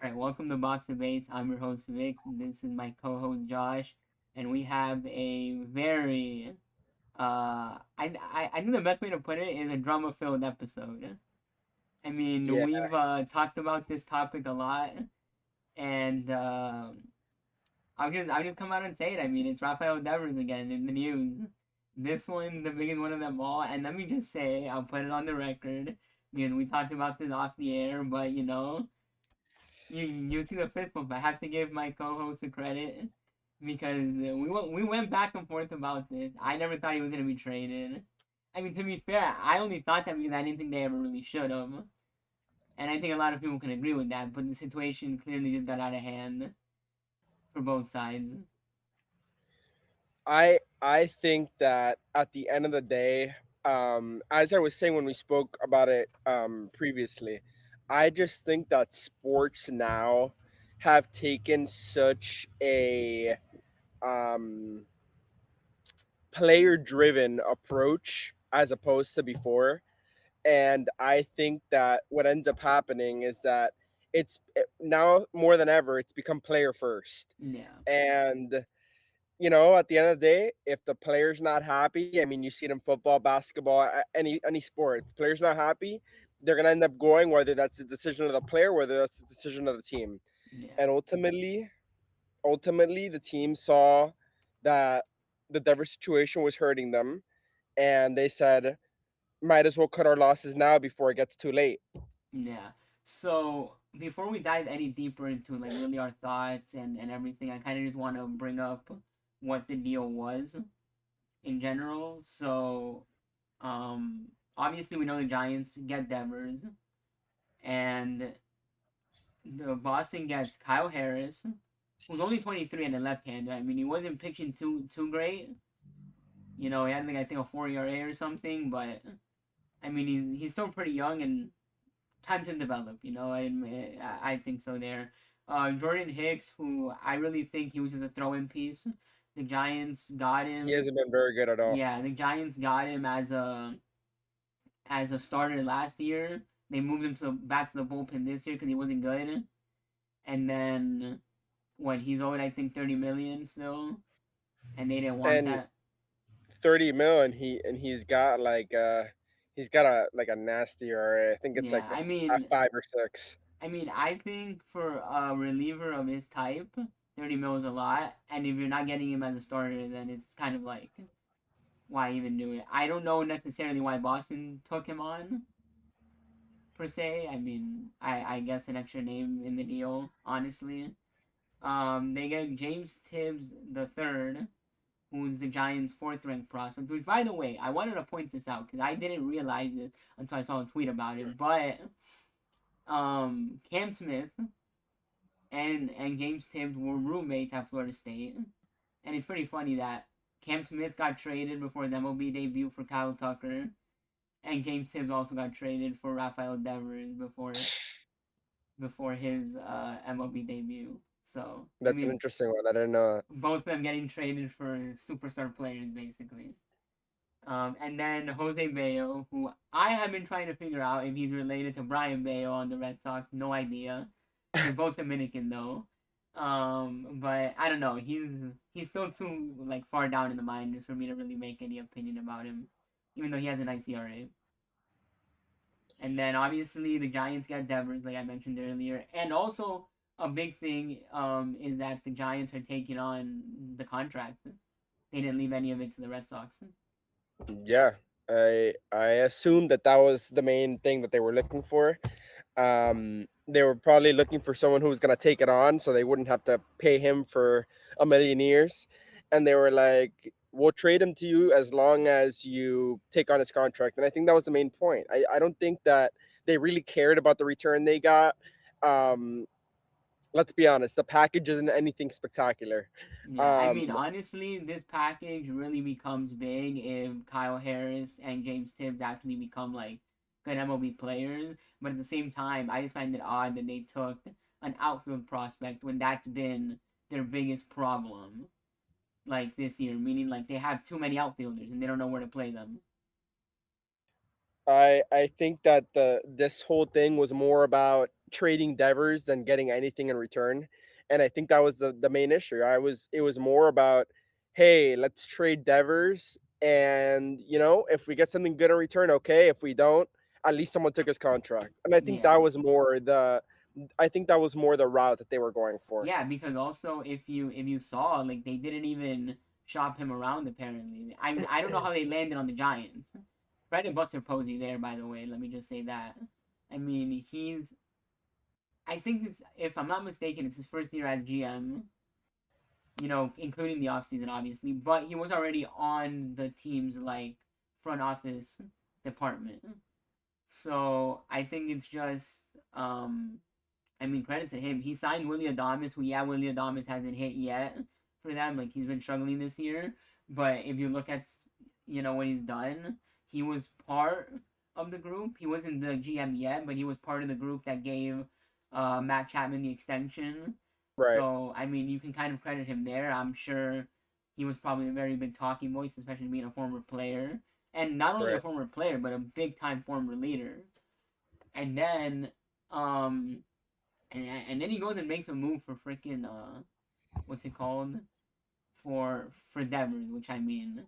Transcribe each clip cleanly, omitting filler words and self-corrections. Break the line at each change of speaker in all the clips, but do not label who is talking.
All right, welcome to BoxTheBase. I'm your host Vic. This is my co-host Josh, and we have a very I think the best way to put it is a drama-filled episode. I mean,
Yeah,
we've talked about this topic a lot, and I'll just come out and say it. I mean, it's Rafael Devers again in the news. This one, the biggest one of them all, and let me just say, I'll put it on the record because we talked about this off the air, but you see the fifth one, but I have to give my co-host a credit because we went back and forth about this. I never thought he was gonna be traded. I mean, to be fair, I only thought that because I didn't think they ever really should have, and I think a lot of people can agree with that. But the situation clearly just got out of hand for both sides.
I think that at the end of the day, as I was saying when we spoke about it previously, I just think that sports now have taken such a um, player-driven approach as opposed to before, and I think that what ends up happening is that now more than ever it's become player first,
Yeah,
and at the end of the day, if the player's not happy, I mean, you see it in football, basketball, any sport. If the player's not happy, they're gonna end up going, whether that's the decision of the player, whether that's the decision of the team.
yeah.
And ultimately, the team saw that the Denver situation was hurting them, and they said, might as well cut our losses now before it gets too late.
Yeah. So before we dive any deeper into like really our thoughts and everything, I kind of just want to bring up what the deal was in general. So, obviously we know the Giants get Devers, and the Boston gets Kyle Harris, who's only 23 and a left-hander. I mean, he wasn't pitching too great. He had like I think a 4 ERA or something, but I mean he's still pretty young and time to develop. I think so there. Jordan Hicks, who I really think he was just a throw-in piece. The Giants got
He
him.
hasn't been very good at all.
Yeah, the Giants got him as a starter last year. They moved him back to the bullpen this year because he wasn't good. And then what? He's owed I think 30 million still, and they didn't want
And
that.
30 mil, and he's got a nasty RA. I think it's
Yeah,
like
I
a
mean,
5 or 6.
I think for a reliever of his type, 30 mil is a lot. And if you're not getting him as a starter, then it's kind of like why even do it? I don't know necessarily why Boston took him on per se. I mean, I guess an extra name in the deal, honestly. They get James Tibbs the third, who's the Giants' fourth ranked prospect. Which, by the way, I wanted to point this out because I didn't realize it until I saw a tweet about it. But Cam Smith and James Tibbs were roommates at Florida State, and it's pretty funny that Cam Smith got traded before his MLB debut for Kyle Tucker, and James Tibbs also got traded for Rafael Devers before his MLB debut. So I
That's an
mean,
interesting one. I didn't know.
both of them getting traded for superstar players, basically. And then Jose Bayo, who I have been trying to figure out if he's related to Brian Bayo on the Red Sox. No idea. They're both Dominican though. But I don't know. He's still too like far down in the minors for me to really make any opinion about him, even though he has a nice ERA. And then obviously the Giants got Devers, like I mentioned earlier, and also a big thing is that the Giants are taking on the contract. They didn't leave any of it to the Red Sox.
Yeah, I assumed that was the main thing that they were looking for. They were probably looking for someone who was gonna take it on, so they wouldn't have to pay him for a million years. And they were like, "We'll trade him to you as long as you take on his contract." And I think that was the main point. I don't think that they really cared about the return they got. Um, let's be honest, the package isn't anything spectacular.
Yeah, I
Um,
mean, honestly, this package really becomes big if Kyle Harris and James Tibbs actually become like good MLB players. But at the same time, I just find it odd that they took an outfield prospect when that's been their biggest problem, like this year. Meaning, like they have too many outfielders and they don't know where to play them.
I think that this whole thing was more about trading Devers than getting anything in return. And I think that was the main issue. It was more about, hey, let's trade Devers, and if we get something good in return, okay. If we don't, at least someone took his contract. And
Yeah.
I think that was more the route that they were going for.
Yeah, because also if you saw, like, they didn't even shop him around apparently. I don't know how they landed on the Giants. Credit Buster Posey there, by the way. Let me just say that. I mean, I think this, if I'm not mistaken, it's his first year as GM. Including the offseason, obviously, but he was already on the team's like front office department. So I think it's just, I mean, credit to him. He signed Willie Adames, who, yeah, Willie Adames hasn't hit yet for them. Like, he's been struggling this year. But if you look at, what he's done, he was part of the group. He wasn't the GM yet, but he was part of the group that gave Matt Chapman the extension.
Right,
So, I mean, you can kind of credit him there. I'm sure he was probably a very big talking voice, especially being a former player. And not only a
right.
former player, but a big time former leader. And then, um, and then he goes and makes a move for freaking what's it called, for Devers, which, I mean,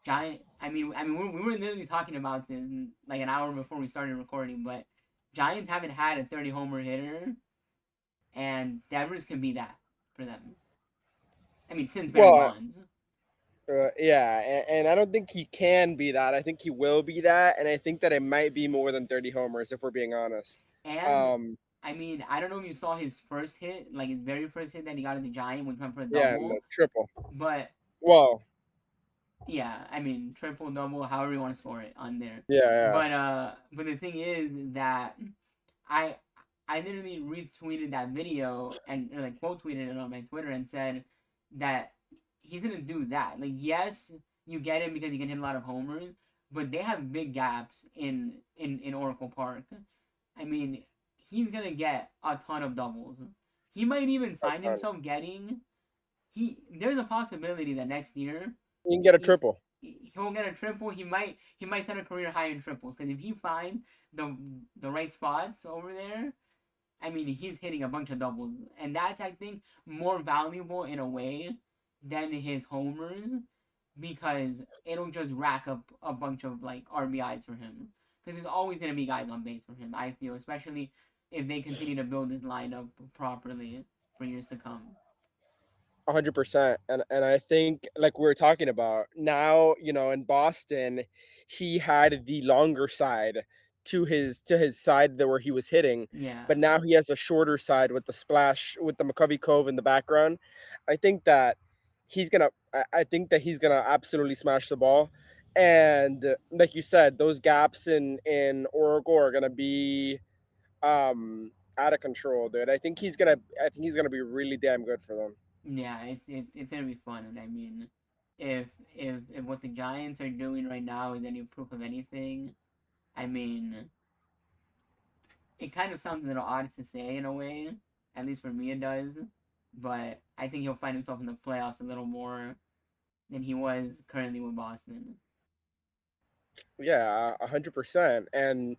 giant. I mean, we were literally talking about this like an hour before we started recording, but Giants haven't had a 30 homer hitter, and Devers can be that for them. I mean, since Barry
Well,
Bonds,
yeah, and I don't think he can be that. I think he will be that, and I think that it might be more than 30 homers if we're being honest.
and
Um,
I mean, I don't know if you saw his first hit, like his very first hit that he got as a Giant, when he went for a
yeah, and the
double,
triple.
but
Well,
yeah, I mean, triple, double, however you want to score it on there.
yeah, yeah.
But the thing is that I I literally retweeted that video, and or like quote tweeted it on my Twitter, and said that he's gonna do that. Like, yes, you get him because he can hit a lot of homers, but they have big gaps in Oracle Park. I mean, he's gonna get a ton of doubles. He might even
A
find
ton.
himself getting. There's a possibility that next year
You can get a
he
triple.
he'll get a triple. He might set a career high in triples, because if he finds the right spots over there, I mean, he's hitting a bunch of doubles, and that's, I think, more valuable in a way than his homers, because it'll just rack up a bunch of like RBIs for him. Because there's always gonna be guys on base for him. I feel, especially if they continue to build this lineup properly for years to come.
100%. And I think, like we were talking about now, in Boston, he had the longer side to his side there where he was hitting,
Yeah,
but now he has a shorter side with the splash with the McCovey Cove in the background. I think that I think that he's gonna absolutely smash the ball. And like you said, those gaps in Oracle are gonna be out of control, dude. I think he's gonna be really damn good for them.
yeah, it's gonna be fun, and I mean, if what the Giants are doing right now is any proof of anything, I mean, it kind of sounds a little odd to say in a way. At least for me, it does. But I think he'll find himself in the playoffs a little more than he was currently with Boston.
Yeah, 100%. And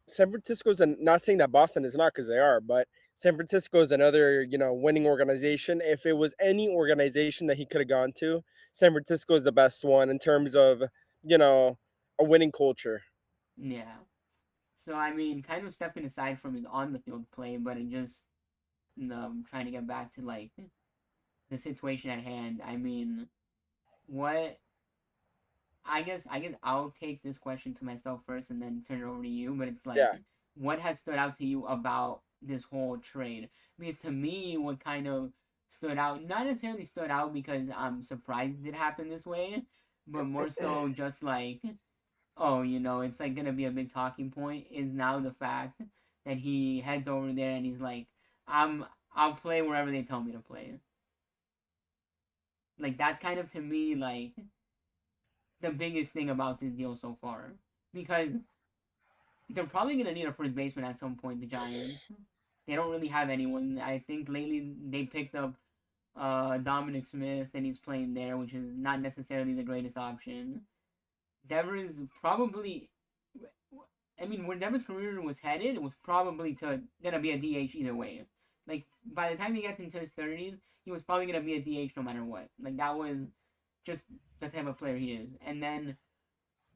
San Francisco's not saying that Boston is not, because they are, but San Francisco is another winning organization. If it was any organization that he could have gone to, San Francisco is the best one in terms of you know a winning culture.
Yeah. So I mean, kind of stepping aside from his on the field play, but it just, trying to get back to like the situation at hand. I mean, what I guess I'll take this question to myself first and then turn it over to you. But it's like,
Yeah,
what has stood out to you about this whole trade? Because to me, what kind of stood out, not necessarily stood out because I'm surprised it happened this way, but more so just like, oh, it's like gonna be a big talking point, is now the fact that he heads over there and he's like, I'm I'll play wherever they tell me to play. Like, that's kind of, to me, like the biggest thing about this deal so far, because they're probably gonna need a first baseman at some point. The Giants, they don't really have anyone. I think lately they picked up Dominic Smith, and he's playing there, which is not necessarily the greatest option. Devers probably, I mean, where Devin's career was headed, it was probably gonna be a DH either way. Like by the time he gets into his 30s, he was probably gonna be a DH no matter what. Like that was just the type of player he is. And then,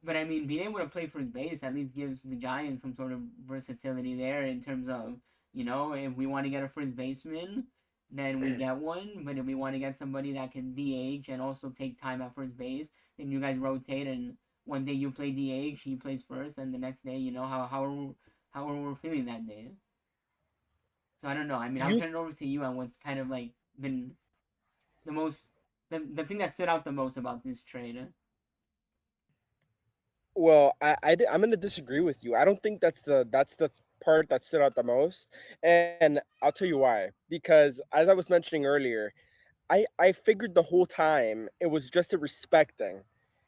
but I mean, being able to play first base at least gives the Giants some sort of versatility there in terms of, if we want to get a first baseman, then we get one. But if we want to get somebody that can DH and also take time at first base, then you guys rotate, and one day you play DH, he plays first, and the next day, how are we feeling that day. So I don't know. I mean, I'll
You
turn it over to you on what's kind of like been the most the thing that stood out the most about this trade.
Well, I'm gonna disagree with you. I don't think that's the part that stood out the most, and I'll tell you why. Because as I was mentioning earlier, I figured the whole time it was just a respecting.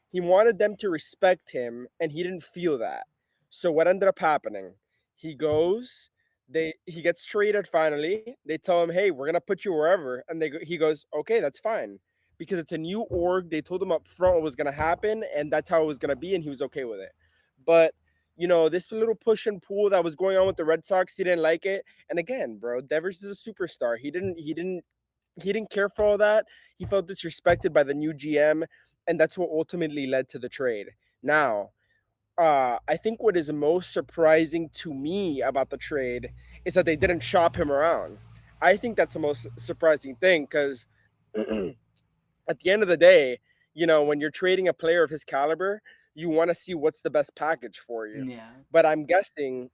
He wanted them to respect him, and he didn't feel that. So what ended up happening? He goes, he gets traded finally. They tell him, "Hey, we're gonna put you wherever," and he goes, "Okay, that's fine," because it's a new org. They told him up front what was gonna happen, and that's how it was gonna be, and he was okay with it. But this little push and pull that was going on with the Red Sox, he didn't like it. And again, bro, Devers is a superstar. He didn't care for all that. He felt disrespected by the new GM, and that's what ultimately led to the trade. Now, I think what is most surprising to me about the trade is that they didn't shop him around. I think that's the most surprising thing because at the end of the day, when you're trading a player of his caliber, you want to see what's the best package for you.
Yeah.
But I'm guessing,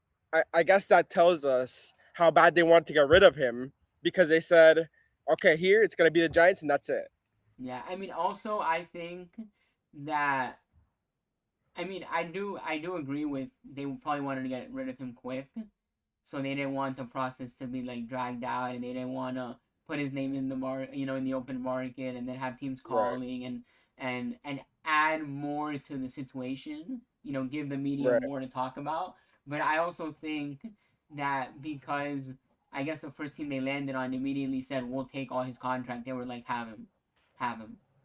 I guess that tells us how bad they want to get rid of him because they said, okay, here it's going to be the Giants and that's it.
Yeah, I mean, also I think that I mean I do agree with they probably wanted to get rid of him quick, so they didn't want the process to be like dragged out, and they didn't want to put his name in the in the open market, and then have teams
Right,
calling and add more to the situation. Give the media
right.
more to talk about. But I also think that because I guess the first team they landed on immediately said we'll take all his contract, they were like have him.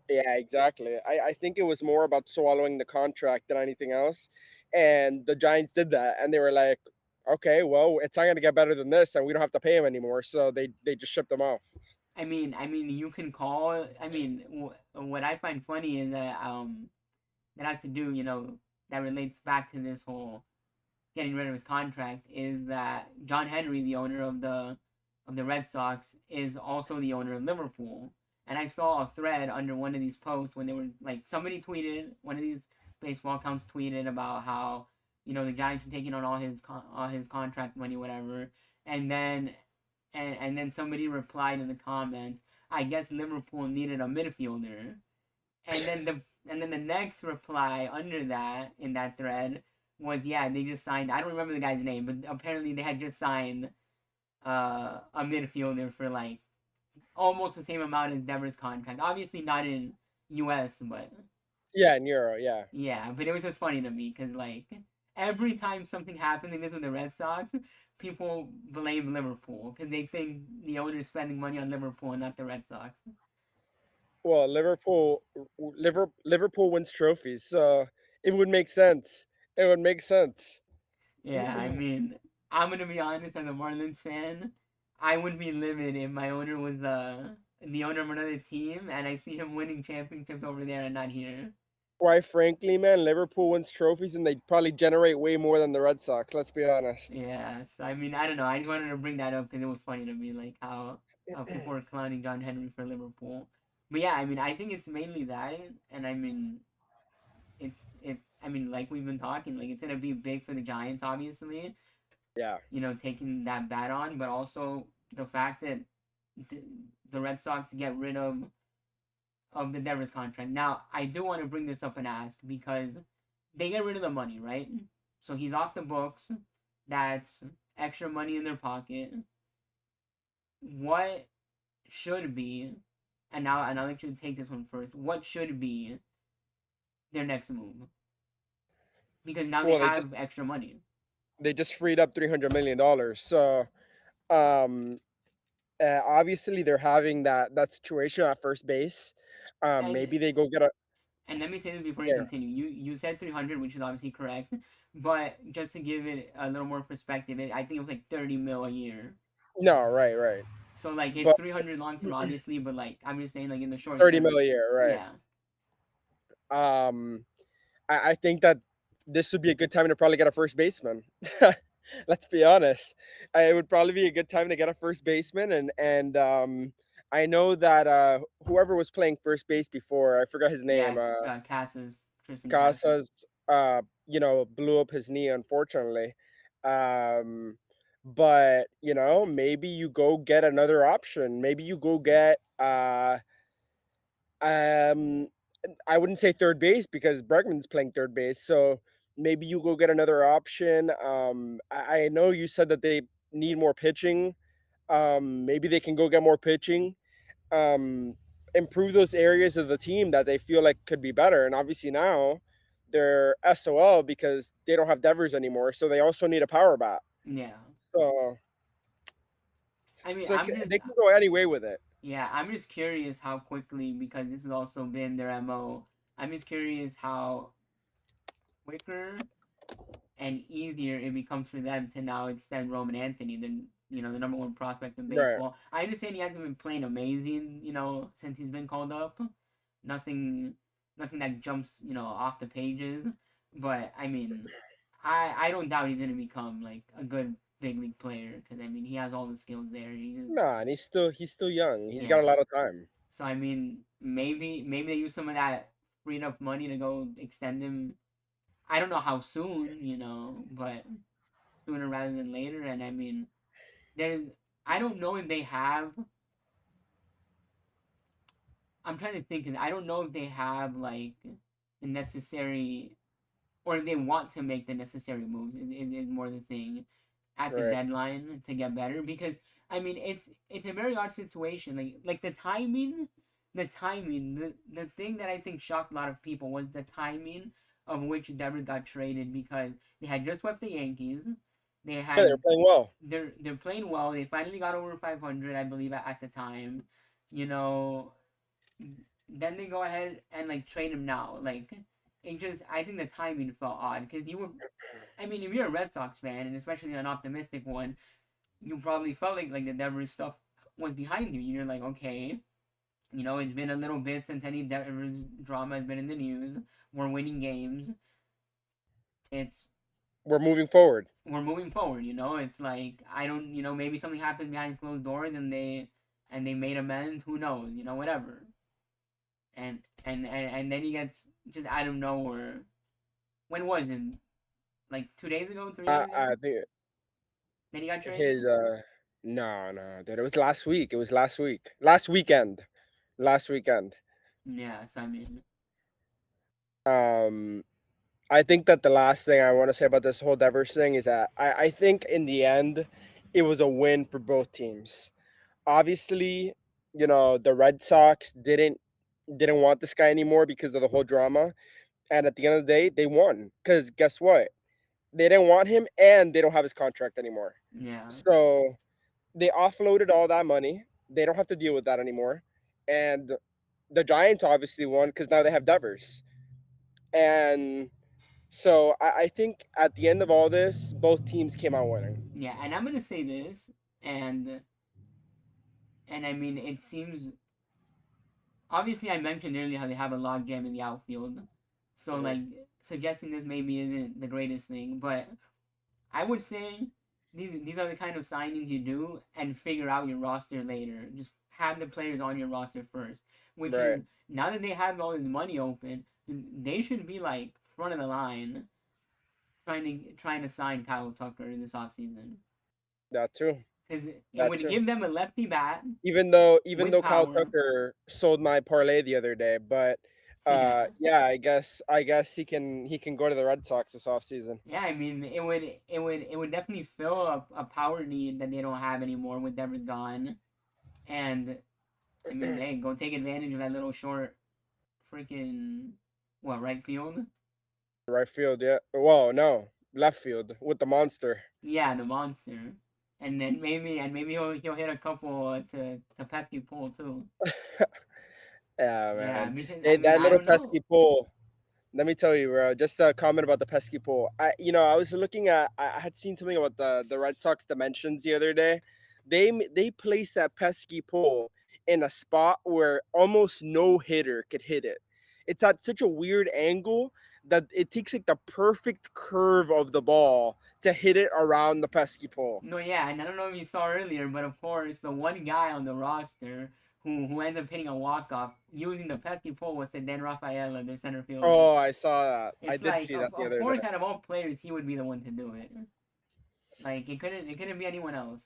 Yeah, exactly. I think it was more about swallowing the contract than anything else. And the Giants did that. And they were like, okay, well, it's not going to get better than this. And we don't have to pay him anymore. So they just shipped him off.
I mean, you can call. I mean, what I find funny is that that has to do, that relates back to this whole getting rid of his contract is that John Henry, the owner of the Red Sox, is also the owner of Liverpool. And I saw a thread under one of these posts when they were like somebody tweeted, one of these baseball accounts tweeted about how the Giants were taking on all his contract money, whatever. And then and then somebody replied in the comments, I guess Liverpool needed a midfielder. And then the next reply under that in that thread was, yeah, they just signed, I don't remember the guy's name, but apparently they had just signed a midfielder for like almost the same amount as Devers' contract. Obviously not in US, but
Yeah, in Euro. Yeah.
yeah, but it was just funny to me because like every time something happens like this with the Red Sox, people blame Liverpool because they think the owner's spending money on Liverpool and not the Red Sox.
Well, Liverpool wins trophies. So it would make sense. It would make sense.
Yeah, I mean, I'm gonna be honest, as a Marlins fan, I would be livid if my owner was the owner of another team and I see him winning championships over there and not here.
Quite frankly, man, Liverpool wins trophies and they probably generate way more than the Red Sox. Let's be honest.
Yeah, so I mean, I don't know. I just wanted to bring that up because it was funny to me, like how people were clowning John Henry for Liverpool. But yeah, I mean, I think it's mainly that, and I mean, it's I mean, like we've been talking, like it's gonna be big for the Giants, obviously.
Yeah.
Taking that bat on, but also the fact that the, the Red Sox get rid of the Devers contract. Now, I do want to bring this up and ask because they get rid of the money, right? So he's off the books. That's extra money in their pocket. What should be, and I'll let you take this one first. What should be their next move? Because now they
Well,
have extra money.
they just freed up $300 million. So um obviously they're having that situation at first base.
And
Maybe they go get a
and let me say this before you
yeah.
continue. You said 300, which is obviously correct, But just to give it a little more perspective, I think it was like 30 mil a year.
No, right, right.
So like it's
But
300 long term, obviously, but like I'm just saying, like in the short
30
term,
mil a year, right?
yeah,
Um, I think that this would be a good time to probably get a first baseman. Let's be honest. It would probably be a good time to get a first baseman, and I know that whoever was playing first base before, I forgot his
yeah,
name.
Casas, Tristan Casas,
Casas, blew up his knee, unfortunately. Um, but maybe you go get another option. Maybe you go get um I wouldn't say third base because Bregman's playing third base. So maybe you go get another option. I know you said that they need more pitching. Maybe they can go get more pitching. Um, Improve those areas of the team that they feel like could be better. And obviously now they're SOL because they don't have Devers anymore. So they also need a power bat.
yeah.
So
I mean,
so they can go any way with it.
yeah, I'm just curious how quickly, because this has also been their MO. I'm just curious how quicker and easier it becomes for them to now extend Roman Anthony, the number one prospect in
Right.
baseball. I understand he hasn't been playing amazing, since he's been called up. Nothing, nothing that jumps, off the pages. But I mean, I don't doubt he's gonna become like a good big league player, because I mean he has all the skills there. He just,
Nah, and he's still young. He's got
yeah.
a lot of time.
So I mean, maybe they use some of that freed up money to go extend him. I don't know how soon, but sooner rather than later. And I mean, there's I don't know if they have. I'm trying to think. I don't know if they have like the necessary, or if they want to make the necessary moves. Is more the thing at the
Right.
deadline to get better, because I mean it's a very odd situation. Like the thing that I think shocked a lot of people was the timing of which Devers got traded, because they had just swept the Yankees. They
Yeah, they're
had
playing well.
they're playing well. They finally got over 500, I believe, at the time. You know, then they go ahead and like trade him now. Like it just, I think the timing felt odd, because you were, I mean, if you're a Red Sox fan, and especially an optimistic one, you probably felt like the Devers stuff was behind you. You're like, okay, it's been a little bit since any Devers drama has been in the news. We're winning games. It's
We're moving forward.
we're moving forward. It's like, I don't, maybe something happened behind closed doors, and they made amends. Who knows? Whatever. And then he gets just out of nowhere. When was it? Like 2 days ago, 3 days
I
ago.
think
Then he got
his
traded.
no, dude, it was last week. It was last week. Last weekend. Last weekend.
Yeah. So I mean,
Um I think that the last thing I want to say about this whole Devers thing is that I think in the end it was a win for both teams. Obviously, the Red Sox didn't want this guy anymore because of the whole drama. And at the end of the day, they won. Because guess what? They didn't want him and they don't have his contract anymore.
yeah,
So they offloaded all that money. They don't have to deal with that anymore. And the Giants obviously won because now they have Devers. And so I think at the end of all this, both teams came out winning.
yeah. And I'm gonna say this, and I mean, it seems, obviously I mentioned earlier how they have a logjam in the outfield, so
Hmm.
like suggesting this maybe isn't the greatest thing, but I would say these are the kind of signings you do and figure out your roster later. Just have the players on your roster first, which
Right.
is, now that they have all this money open, they should be like front of the line trying to sign Kyle Tucker this offseason,
That too.
because it
That
would
too.
give them a lefty bat
Even
with
though Kyle
power.
Tucker sold my parlay the other day, but
Yeah.
yeah, I guess he can go to the Red Sox this offseason.
Yeah, I mean, it would definitely fill a power need that they don't have anymore with Devers gone, and I mean, hey, go take advantage of that little short freaking, what, right field?
Right field, yeah. Well, no, left field with the monster.
Yeah, the monster, and maybe he'll hit a couple to pesky pull too.
Yeah,
Yeah,
man.
because I mean
That
I
little
don't know.
pesky pull. Let me tell you, bro. Just a comment about the pesky pole. I was looking at. I had seen something about the Red Sox dimensions the other day. They placed that pesky pole in a spot where almost no hitter could hit it. It's at such a weird angle that it takes like the perfect curve of the ball to hit it around the pesky pole.
No, yeah, and I don't know if you saw earlier, but of course, the one guy on the roster who ends up hitting a walk off using the pesky pole was then Rafael, their center fielder.
Oh, I saw that. I
It's
did
like,
see that the
of
other day.
course, out of all players, he would be the one to do it. Like it couldn't be anyone else.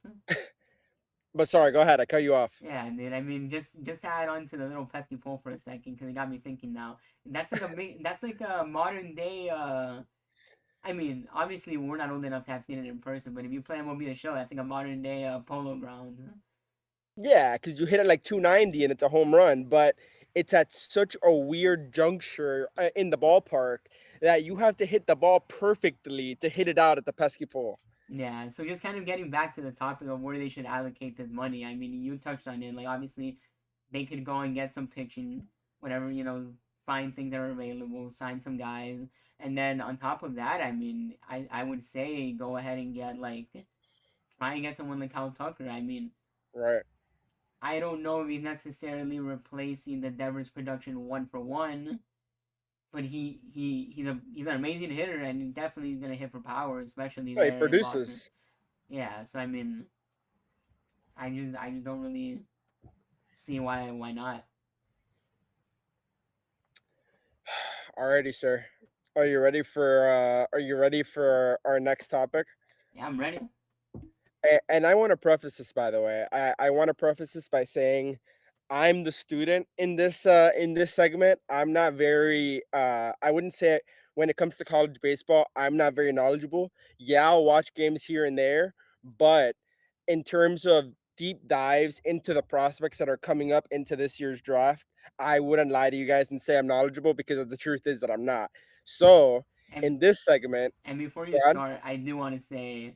But sorry, go ahead. I cut you off.
Yeah, dude. I mean, just to add on to the little pesky pole for a second, because it got me thinking now. That's like a modern day. I mean, obviously we're not old enough to have seen it in person, but if you play MLB the Show, that's like a modern day polo ground.
Yeah, because you hit it like 290 and it's a home run, but it's at such a weird juncture in the ballpark that you have to hit the ball perfectly to hit it out at the pesky pole.
Yeah, so just kind of getting back to the topic of where they should allocate this money. I mean, you touched on it. Like, obviously, they could go and get some pitching, whatever, find things that are available, sign some guys. And then on top of that, I mean, I would say go ahead and get, like, try and get someone like Kyle Tucker. I mean,
Right.
I don't know if he's necessarily replacing the Devers production one for one, but he's an amazing hitter and he's definitely gonna hit for power, especially
Oh, he
there in Boston.
produces.
Yeah, so I mean, I just don't really see why not.
Alrighty, sir. Are you ready for our next topic?
Yeah, I'm ready.
And I want to preface this, by the way. I want to preface this by saying I'm the student in this segment. I'm not very I wouldn't say when it comes to college baseball, I'm not very knowledgeable. Yeah, I'll watch games here and there, but in terms of deep dives into the prospects that are coming up into this year's draft, I wouldn't lie to you guys and say I'm knowledgeable because the truth is that I'm not. So,
And
in this segment,
and before you
Brad,
start, I do want to say,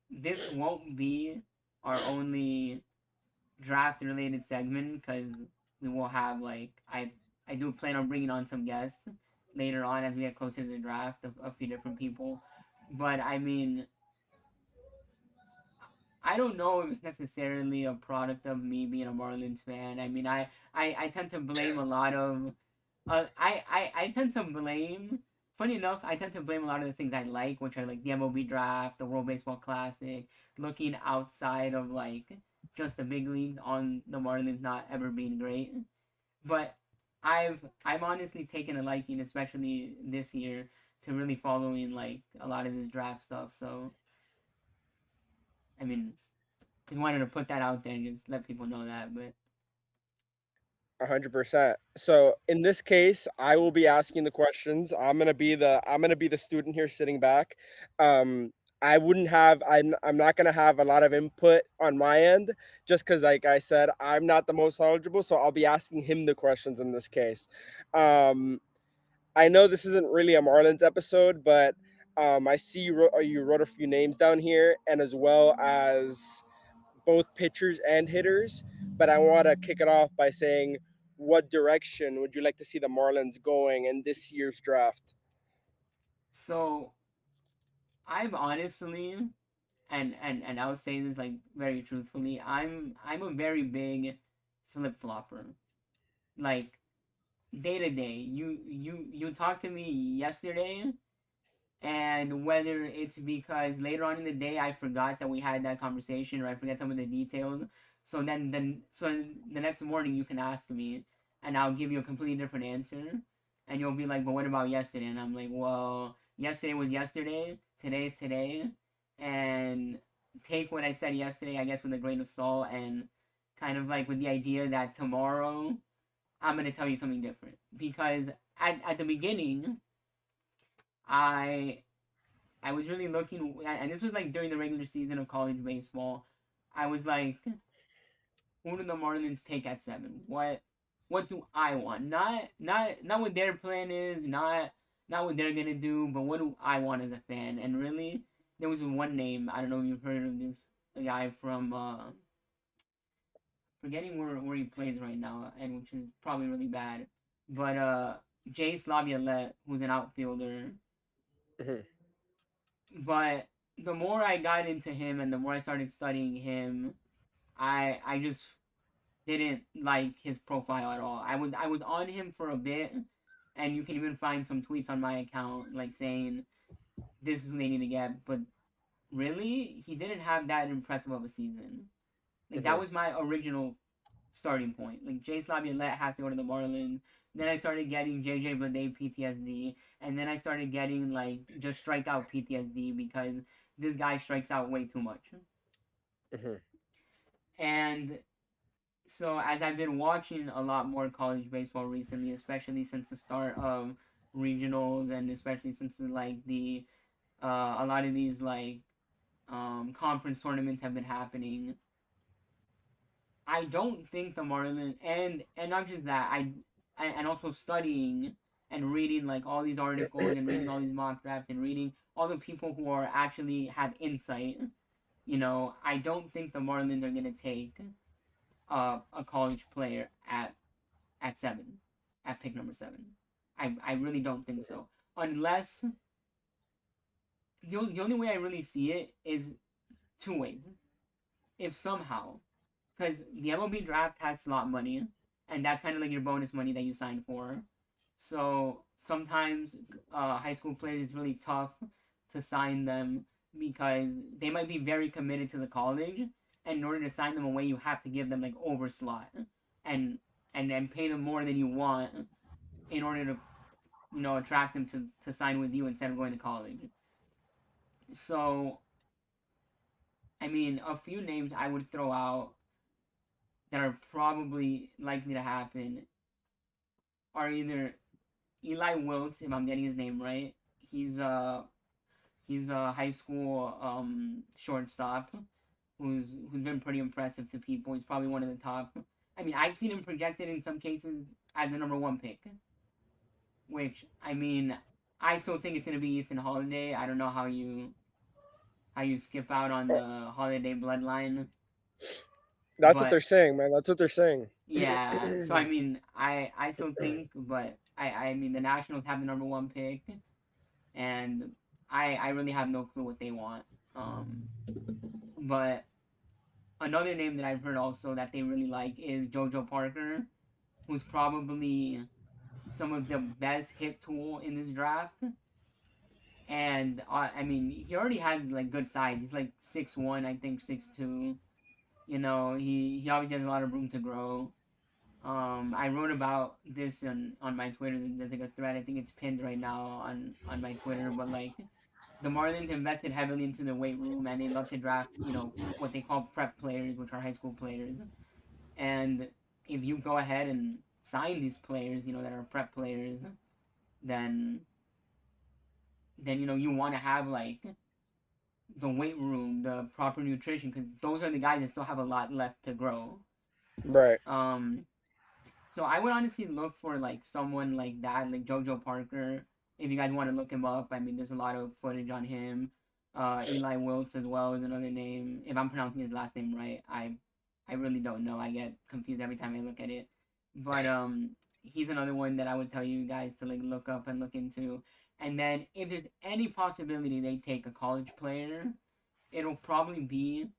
this won't be our only draft related segment because we will have like I do plan on bringing on some guests later on as we get closer to the draft of a few different people. But I mean, I don't know if it's necessarily a product of me being a Marlins fan. I mean, I tend to blame a lot of, I tend to blame. Funny enough, I tend to blame a lot of the things I like, which are like the MLB draft, the World Baseball Classic, looking outside of like just the big leagues on the Marlins not ever being great. But I've honestly taken a liking, especially this year, to really following like a lot of this draft stuff. So I mean, just wanted to put that out there and just let people know that. But
100%. So in this case, I will be asking the questions. I'm gonna be the student here sitting back. Um, I'm not gonna have a lot of input on my end just because, like I said, I'm not the most knowledgeable. So I'll be asking him the questions in this case. Um, I know this isn't really a Marlins episode, but I see you wrote a few names down here, and as well as both pitchers and hitters. But I want to kick it off by saying, what direction would you like to see the Marlins going in this year's draft?
so I've honestly, and I'll say this like very truthfully, I'm a very big flip flopper. Like day to day, you talked to me yesterday, and whether it's because later on in the day I forgot that we had that conversation or I forget some of the details. So the next morning you can ask me and I'll give you a completely different answer. And you'll be like, but what about yesterday? And I'm like, well, yesterday was yesterday, today is today. And take what I said yesterday, I guess, with a grain of salt and kind of like with the idea that tomorrow I'm going to tell you something different. Because at the beginning, I I was really looking, and this was like during the regular season of college baseball. I was like, who do the Marlins take at 7? What do I want? Not what their plan is, not what they're gonna do, but what do I want as a fan? And really, there was one name. I don't know if you've heard of this, a guy from forgetting where he plays right now, and which is probably really bad. But Jay Laviolette, who's an outfielder.
Mhm.
But the more I got into him and the more I started studying him, I just didn't like his profile at all. I was on him for a bit, and you can even find some tweets on my account like saying this is what they need to get. But really, he didn't have that impressive of a season. Like that
Mhm.
was my original starting point. Like Jay Laviolette has to go to the Marlins. Then I started getting JJ Bleday PTSD, and then I started getting like just strikeout PTSD because this guy strikes out way too much.
Mhm.
And so as I've been watching a lot more college baseball recently, especially since the start of regionals, and especially since like the a lot of these like conference tournaments have been happening, I don't think the Marlins and not just that, and also studying and reading like all these articles and reading all these mock drafts and reading all the people who are actually have insight. I don't think the Marlins are gonna take a college player at 7, at pick number 7. I really don't think
Mhm.
so, unless the only way I really see it is two ways. If somehow, because the MLB draft has slot money, and that's kind of like your bonus money that you sign for. So sometimes high school players it's really tough to sign them because they might be very committed to the college, and in order to sign them away, you have to give them like over slot, and and pay them more than you want in order to attract them to sign with you instead of going to college. So I mean, a few names I would throw out that are probably likely to happen are either Eli Wilkes, if I'm getting his name right. He's a he's a high school shortstop who's been pretty impressive to people. He's probably one of the top. I mean, I've seen him projected in some cases as the number one pick, which I mean, I still think it's gonna be Ethan Holiday. I don't know how you skip out on
Uh,
the Holiday bloodline,
That's what
but
they're saying, man. That's what they're saying.
yeah. So I mean, I still think, but I mean the Nationals have the number one pick, and I really have no clue what they want. Um, but another name that I've heard also that they really like is JoJo Parker, who's probably some of the best hit tool in this draft. And I mean, he already has like good size. He's like 6'1", I think 6'2". He obviously has a lot of room to grow. I wrote about this on my Twitter. There's like a thread. I think it's pinned right now on my Twitter. But like the Marlins invested heavily into the weight room, and they love to draft, what they call prep players, which are high school players. And if you go ahead and sign these players, that are prep players, then you want to have like the weight room, the proper nutrition, because those are the guys that still have a lot left to grow.
Right.
Um, So I would honestly look for like someone like that, like JoJo Parker. If you guys want to look him up, I mean, there's a lot of footage on him. Eli Wilkes as well is another name. If I'm pronouncing his last name right, I really don't know. I get confused every time I look at it. But he's another one that I would tell you guys to like look up and look into. And then if there's any possibility they take a college player, it'll probably be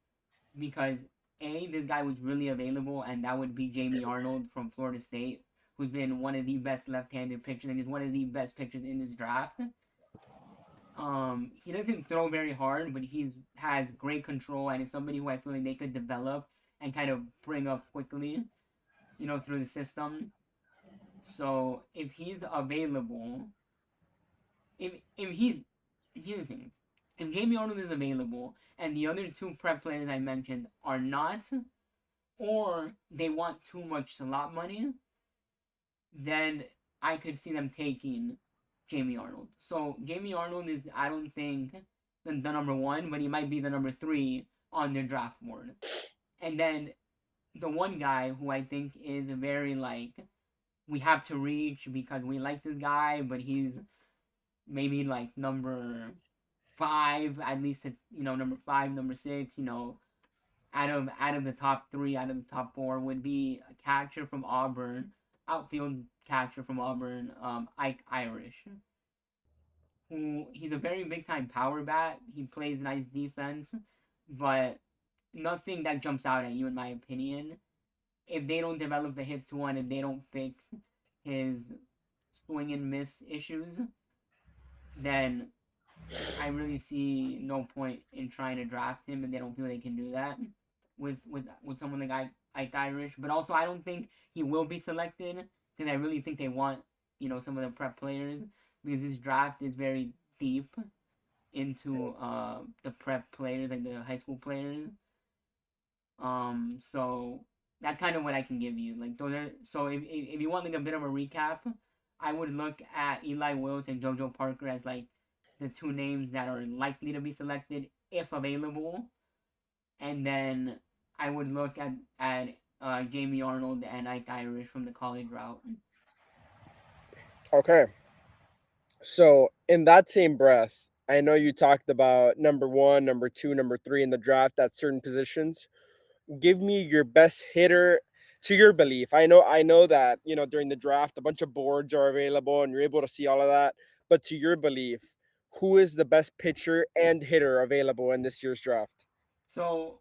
because this guy was really available, and that would be Jamie Arnold from Florida State, who's been one of the best left-handed pitchers and is one of the best pitchers in this draft. He doesn't throw very hard, but he has great control and is somebody who I feel like they could develop and kind of bring up quickly, through the system. So if he's available, if he's here's the thing, if Jamie Arnold is available and the other two prep players I mentioned are not, or they want too much slot money, then I could see them taking Jamie Arnold. So Jamie Arnold is, I don't think, the number one, but he might be the number 3 on their draft board. And then the one guy who I think is very like we have to reach because we like this guy, but he's maybe like number 5, at least it's number 5, number 6, out of the top 3, out of the top 4 would be a catcher from Auburn, outfield catcher from Auburn, Ike Irish, who he's a very big time power bat. He plays nice defense, but nothing that jumps out at you in my opinion. If they don't develop the hit to one, if they don't fix his swing and miss issues, then I really see no point in trying to draft him if they don't feel they can do that with someone like Ike Irish. But also, I don't think he will be selected because I really think they want some of the prep players because this draft is very deep into the prep players like the high school players. So that's kind of what I can give you. Like those are so if you want like a bit of a recap, I would look at Eli Wills and JoJo Parker as like the two names that are likely to be selected if available, and then I would look at Jamie Arnold and Ike Irish from the college route.
Okay. So, in that same breath, I know you talked about number one, number two, number three in the draft at certain positions. Give me your best hitter to your belief. I know that, during the draft a bunch of boards are available and you're able to see all of that, but to your belief, who is the best pitcher and hitter available in this year's draft?
So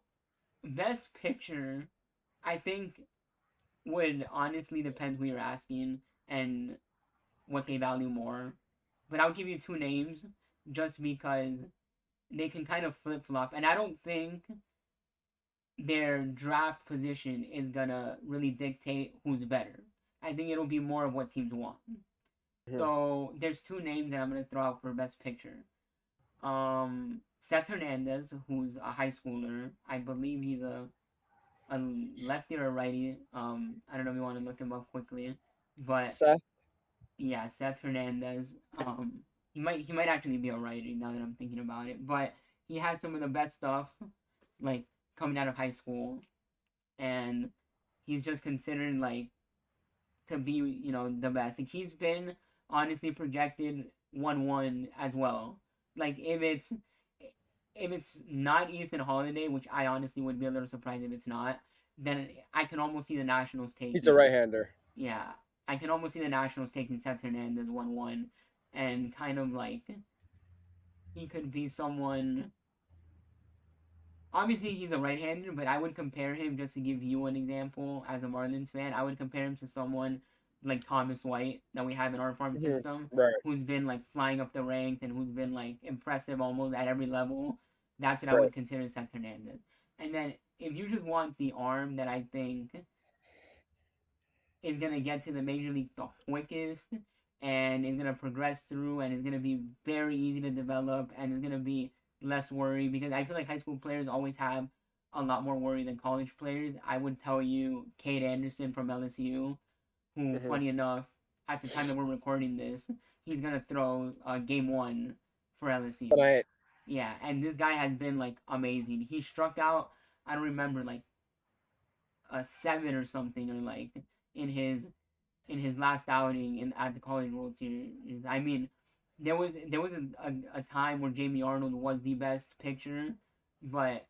best picture, I think would honestly depend who you're asking and what they value more. But I'll give you two names just because they can kind of flip flop, and I don't think their draft position is gonna really dictate who's better. I think it'll be more of what teams want.
Mhm.
So there's two names that I'm gonna throw out for best picture. Seth Hernandez, who's a high schooler. I believe he's a lefty or a righty. I don't know if you want to look him up quickly, but
Seth.
yeah, Seth Hernandez. He might actually be a righty now that I'm thinking about it, but he has some of the best stuff, like coming out of high school, and he's just considered like to be the best. Like he's been honestly projected 1-1 as well. Like if it's not Ethan Holiday, which I honestly would be a little surprised if it's not, then I can almost see the Nationals
He's a
taking.
right-hander.
Yeah, I can almost see the Nationals taking Seth Hernandez 1-1, and kind of like he could be someone. Obviously, he's a right-hander, but I would compare him just to give you an example as a Marlins fan. I would compare him to someone like Thomas White that we have in our farm
Mhm.
system,
Right.
who's been like flying up the ranks and who's been like impressive almost at every level. That's what I
Right.
would consider Seth Hernandez. And then if you just want the arm that I think is gonna get to the major league the quickest and is gonna progress through and is gonna be very easy to develop and is gonna be less worry because I feel like high school players always have a lot more worry than college players. I would tell you Cade Anderson from LSU, who
Mhm.
funny enough, at the time that we're recording this, he's gonna throw game one for LSU.
Tonight.
Yeah, and this guy has been like amazing. He struck out I don't remember like a seven or something or like in his in his last outing at the College World Series. I mean, there was a time where Jamie Arnold was the best pitcher, but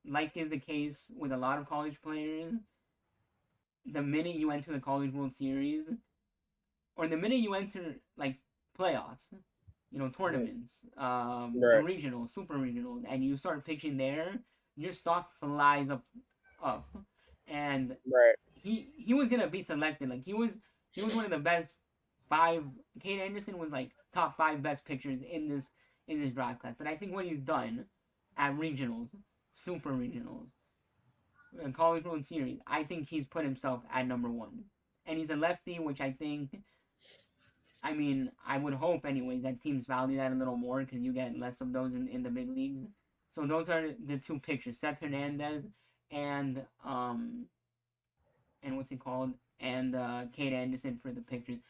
like is the case with a lot of college players, the minute you enter the College World Series or the minute you enter like playoffs,
Mhm.
tournaments, the
Right.
regional, super regional, and you start pitching there, your stock flies up, and
Right.
he was gonna be selected. Like he was one of the best five. Kate Anderson was like top five best pitchers in this draft class. But I think what he's done at regionals, super regionals, and College World Series, I think he's put himself at number one. And he's a lefty, which I think. I mean, I would hope anyway that teams value that a little more because you get less of those in the big leagues. So those are the two pictures: Seth Hernandez and what's it called, and Kate Anderson for the pictures.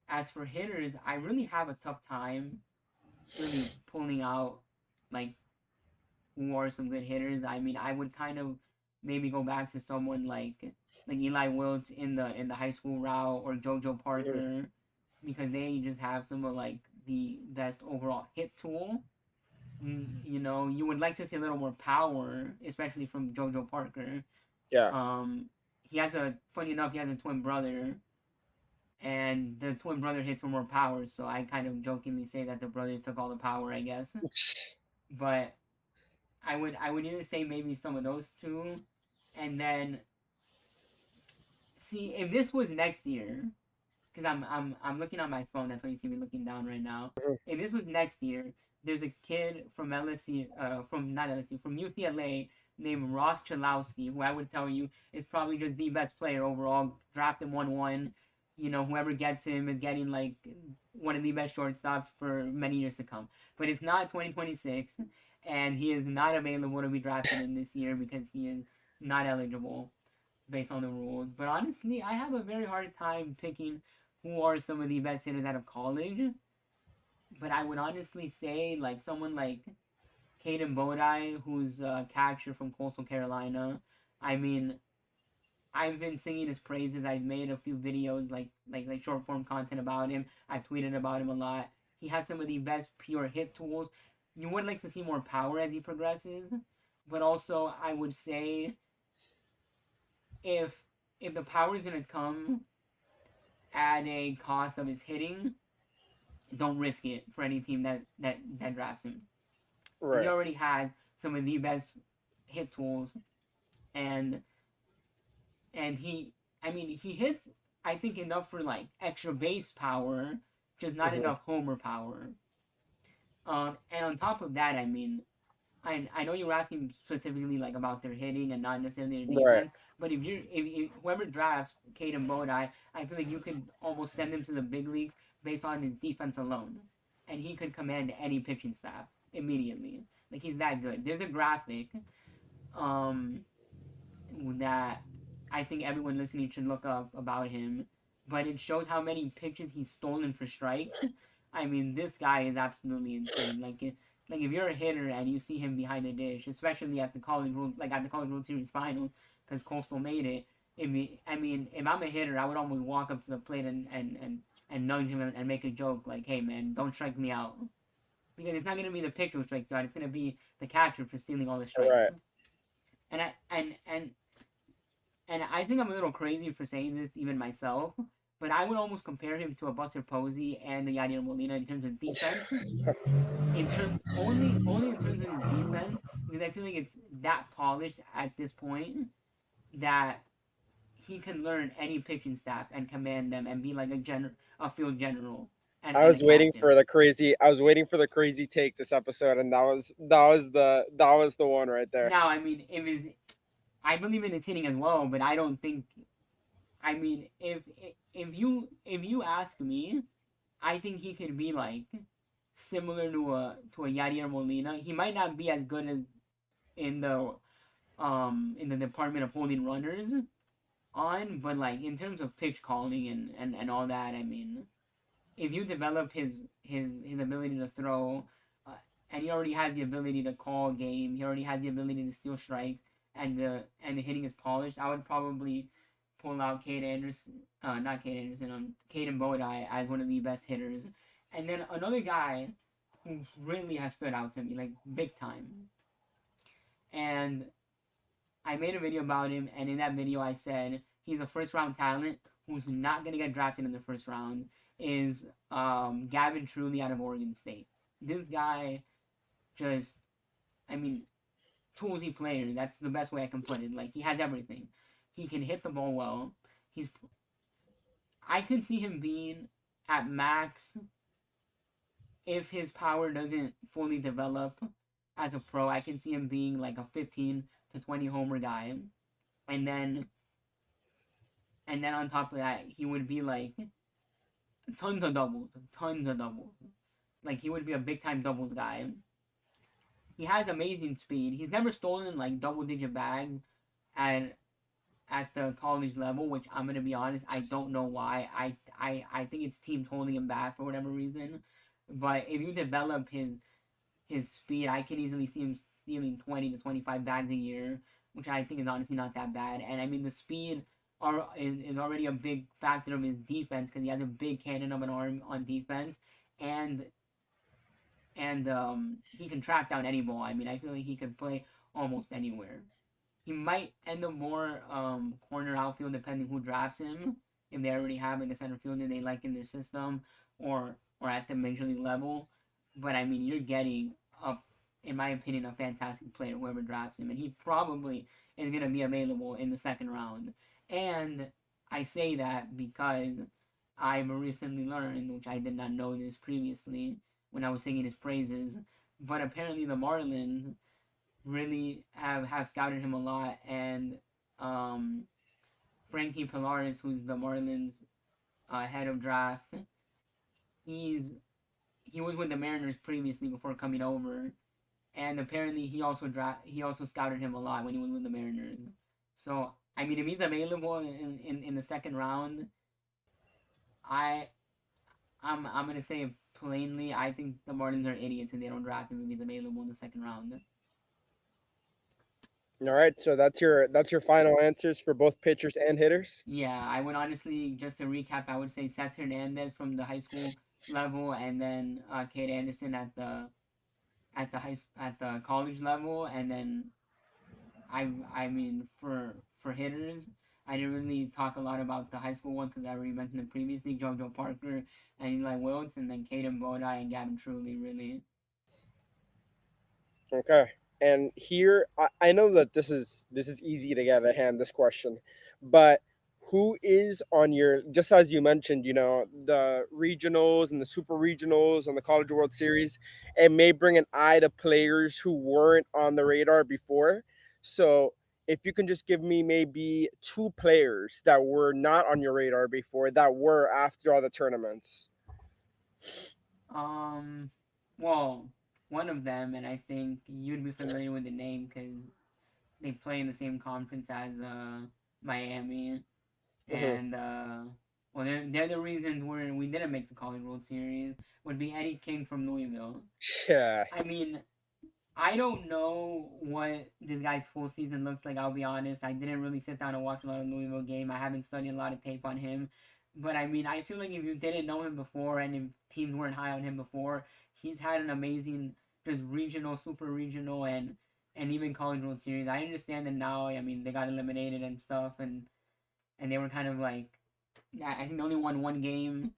As for hitters, I really have a tough time really pulling out like who are some good hitters. I mean, I would kind of maybe go back to someone like Eli Wills in the high school route or JoJo
Mhm.
Parker because they just have some of like the best overall hit tool. You would like to see a little more power, especially from JoJo Parker.
Yeah.
Um, he has a funny enough, he has a twin brother and the twin brother hits for more power. So I kind of jokingly say that the brother took all the power, I guess. But I would either say maybe some of those two, and then see if this was next year, because I'm looking on my phone. That's why you see me looking down right now. If this was next year, there's a kid from LSU, from not LSU, from UCLA named Ross Chalowski, who I would tell you is probably just the best player overall. Drafted 1-1. You know, whoever gets him is getting like one of the best shortstops for many years to come. But it's not 2026, and he is not available to be drafted in this year because he is not eligible based on the rules. But honestly, I have a very hard time picking who are some of the best hitters out of college. But I would honestly say like someone like Caden Bodie, who's a catcher from Coastal Carolina. I mean, I've been singing his praises. I've made a few videos like short form content about him. I've tweeted about him a lot. He has some of the best pure hit tools. You would like to see more power as he progresses, but also I would say if if the power is gonna come at a cost of his hitting, don't risk it for any team that drafts him. He
Right.
already has some of the best hit tools, and he, I mean, he hits, I think, enough for like extra base power, just not
Hmm.
enough homer power. And on top of that, I mean, I know you were asking specifically like about their hitting and not necessarily their
Right.
defense, but if whoever drafts Caden Bodie, I feel like you could almost send him to the big leagues based on his defense alone, and he could command any pitching staff immediately. Like he's that good. There's a graphic um that I think everyone listening should look up about him. But it shows how many pitches he's stolen for strikes. I mean, this guy is absolutely insane. Like if you're a hitter and you see him behind the dish, especially at the college World Series final, because Coastal made it. I mean, if I'm a hitter, I would almost walk up to the plate and nudge him and make a joke like, "Hey man, don't strike me out," because it's not gonna be the pitcher who strikes you out. It's gonna be the catcher for stealing all the strikes.
Right.
And I and I think I'm a little crazy for saying this even myself, but I would almost compare him to a Buster Posey and the Yadier Molina in terms of defense. In terms only in terms of his defense, because I feel like it's that polished at this point that he can learn any pitching staff and command them and be like a field general
I
and a
was waiting for
captain.
the crazy. I was waiting for the crazy take this episode, and that was the one right there.
Now, I mean, I believe in his hitting as well, but I don't think. I mean, if you ask me, I think he could be like similar to a Yadier Molina. He might not be as good as in the department of holding runners on, but like in terms of pitch calling and all that, I mean, if you develop his ability to throw, uh, and he already has the ability to call a game, he already has the ability to steal strikes, and the hitting is polished, I would probably pull out Cade Anderson, not Cade Anderson, Caden Bodie as one of the best hitters, and then another guy who really has stood out to me like big time, and I made a video about him, and in that video I said he's a first round talent who's not gonna get drafted in the first round. Is Gavin Truly out of Oregon State? This guy just, I mean, toolsy player. That's the best way I can put it. Like he has everything. He can hit the ball well. He's, I could see him being at max if his power doesn't fully develop as a pro. I can see him being like a 15 to 20 homer guy, and then on top of that, he would be like tons of doubles, tons of doubles. Like he would be a big time doubles guy. He has amazing speed. He's never stolen like double digit bags at at the college level, which I'm gonna be honest, I don't know why. I think it's teams holding him back for whatever reason. But if you develop his speed, I can easily see him stealing 20 to 25 bags a year, which I think is honestly not that bad. And I mean, the speed is already a big factor of his defense because he has a big cannon of an arm on defense, and he can track down any ball. I mean, I feel like he can play almost anywhere. He might end up more corner outfield depending who drafts him if they already have like a center fielder they like in their system, or at the major league level. But I mean, you're getting a, in my opinion, a fantastic player whoever drafts him, and he probably is going to be available in the second round. And I say that because I've recently learned, which I did not know this previously when I was singing his praises, but apparently the Marlins really have scouted him a lot, and um, Frankie Pilares, who's the Marlins head of draft, he's he was with the Mariners previously before coming over, and apparently he also scouted him a lot when he was with the Mariners. So I mean, if he's available in the second round, I I'm gonna say it plainly. I think the Marlins are idiots if they don't draft him if he's available in the second round.
All right, so that's your final answers for both pitchers and hitters.
Yeah, I would honestly, just to recap, I would say Seth Hernandez from the high school level, and then Kate Anderson at the college level, and then I mean for hitters, I didn't really talk a lot about the high school one because I already mentioned it previously. JoJo Parker and Eli Wiltz, and then Caden Bodai and Gavin Truly. Really,
Okay. And here, I know that this is easy to get at hand, this question, but who is on your, just as you mentioned, the regionals and the super regionals and the College World Series, it may bring an eye to players who weren't on the radar before. So if you can just give me maybe two players that were not on your radar before that were after all the tournaments.
um, well, one of them, and I think you'd be familiar with the name because they play in the same conference as Miami,
Hmm.
and well, they're the reasons we didn't make the College World Series. Would be Eddie King from Louisville.
Yeah.
I mean, I don't know what this guy's full season looks like. I'll be honest. I didn't really sit down and watch a lot of Louisville game. I haven't studied a lot of tape on him. But I mean, I feel like if you didn't know him before and if teams weren't high on him before, he's had an amazing just regional, super regional, and even College World Series. I understand that now. I mean, they got eliminated and stuff, and they were kind of like I think they only won one game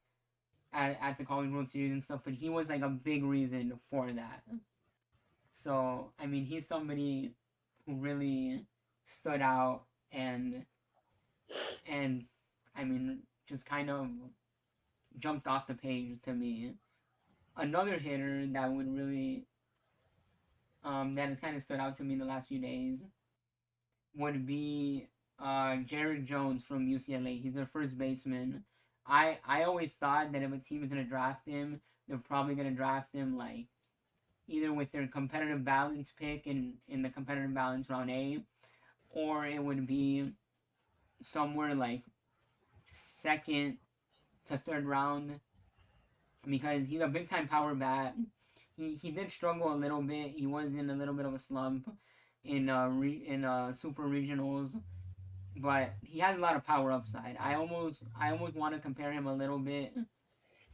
at the College World Series and stuff. But he was like a big reason for that. So I mean, he's somebody who really stood out and I mean, just kind of jumped off the page to me. Another hitter that would really that has kind of stood out to me in the last few days would be Jared Jones from UCLA. He's their first baseman. I always thought that if a team is gonna draft him, they're probably gonna draft him like either with their competitive balance pick in the competitive balance round A, or it would be somewhere like second to third round because he's a big time power bat. He did struggle a little bit. He was in a little bit of a slump in super regionals, but he has a lot of power upside. I almost want to compare him a little bit